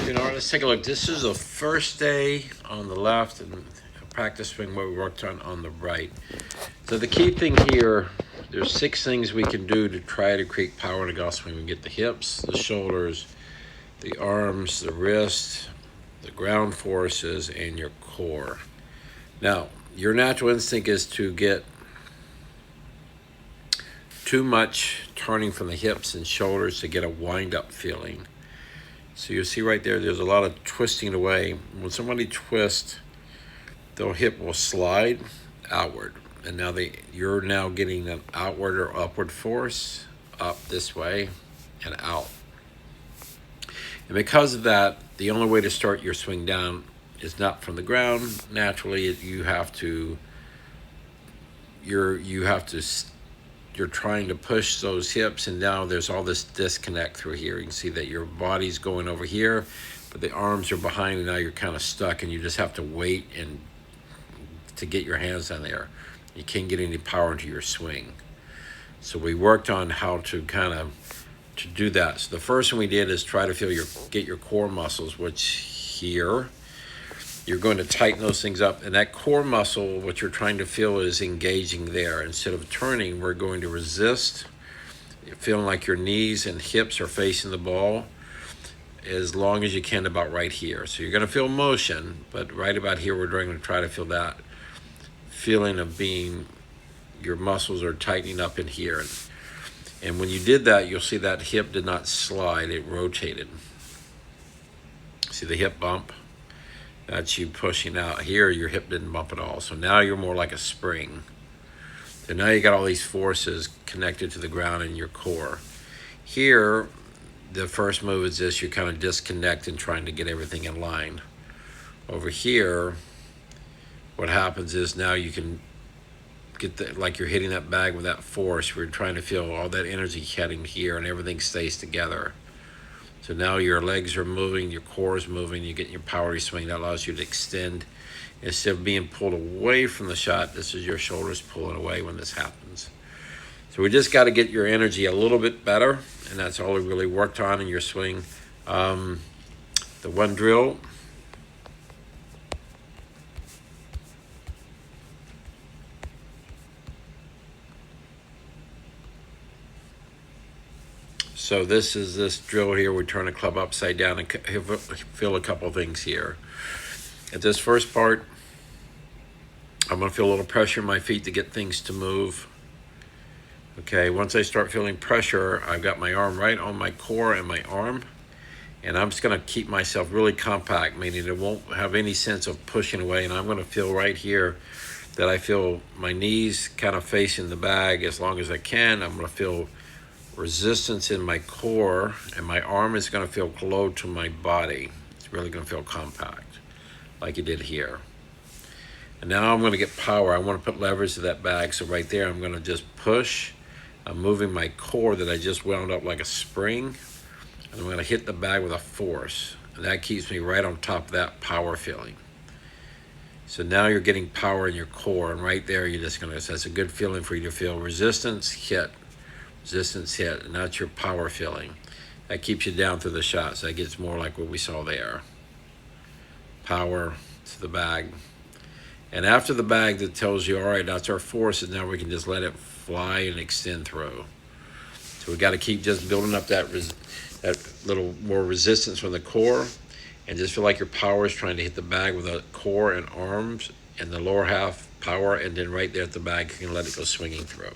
All right, let's take a look. This is the first day on the left and a practice swing what we worked on the right. So the key thing here, there's 6 things we can do to try to create power in a golf swing. We can get the hips, the shoulders, the arms, the wrists, the ground forces, and your core. Now, your natural instinct is to get too much turning from the hips and shoulders to get a wind-up feeling. So you see right there, there's a lot of twisting away. When somebody twists, their hip will slide outward. And now you're now getting an outward or upward force up this way and out. And because of that, the only way to start your swing down is not from the ground. Naturally, you're trying to push those hips, and now there's all this disconnect through here. You can see that your body's going over here, but the arms are behind, and now you're kind of stuck, and you just have to wait and to get your hands on there. You can't get any power into your swing. So we worked on how to to do that. So the first one we did is try to get your core muscles, which here, you're going to tighten those things up. And that core muscle, what you're trying to feel is engaging there. Instead of turning, we're going to resist, feeling like your knees and hips are facing the ball as long as you can about right here. So you're going to feel motion, but right about here, we're going to try to feel that feeling of your muscles are tightening up in here. And when you did that, you'll see that hip did not slide, it rotated. See the hip bump? That's you pushing out. Here, your hip didn't bump at all. So now you're more like a spring. So now you got all these forces connected to the ground in your core. Here, the first move is this, you kind of disconnect and trying to get everything in line. Over here, what happens is now you can get like you're hitting that bag with that force. We're trying to feel all that energy heading here and everything stays together. So now your legs are moving, your core is moving, you're getting your power swing. That allows you to extend. Instead of being pulled away from the shot, this is your shoulders pulling away when this happens. So we just got to get your energy a little bit better, and that's all we really worked on in your swing. The one drill. So this is this drill here. We turn the club upside down and feel a couple things here. At this first part, I'm going to feel a little pressure in my feet to get things to move. Okay, once I start feeling pressure, I've got my arm right on my core and my arm. And I'm just going to keep myself really compact, meaning it won't have any sense of pushing away. And I'm going to feel right here that I feel my knees kind of facing the bag as long as I can. I'm going to feel resistance in my core, and my arm is going to feel close to my body. It's really going to feel compact, like it did here. And now I'm going to get power. I want to put leverage to that bag. So right there, I'm going to just push. I'm moving my core that I just wound up like a spring, and I'm going to hit the bag with a force. And that keeps me right on top of that power feeling. So now you're getting power in your core, and right there, that's a good feeling for you to feel resistance, hit. Resistance hit, and that's your power feeling. That keeps you down through the shot, so that gets more like what we saw there. Power to the bag. And after the bag, that tells you, all right, that's our force, and now we can just let it fly and extend through. So we got to keep just building up that little more resistance from the core, and just feel like your power is trying to hit the bag with the core and arms, and the lower half power, and then right there at the bag, you can let it go swinging through.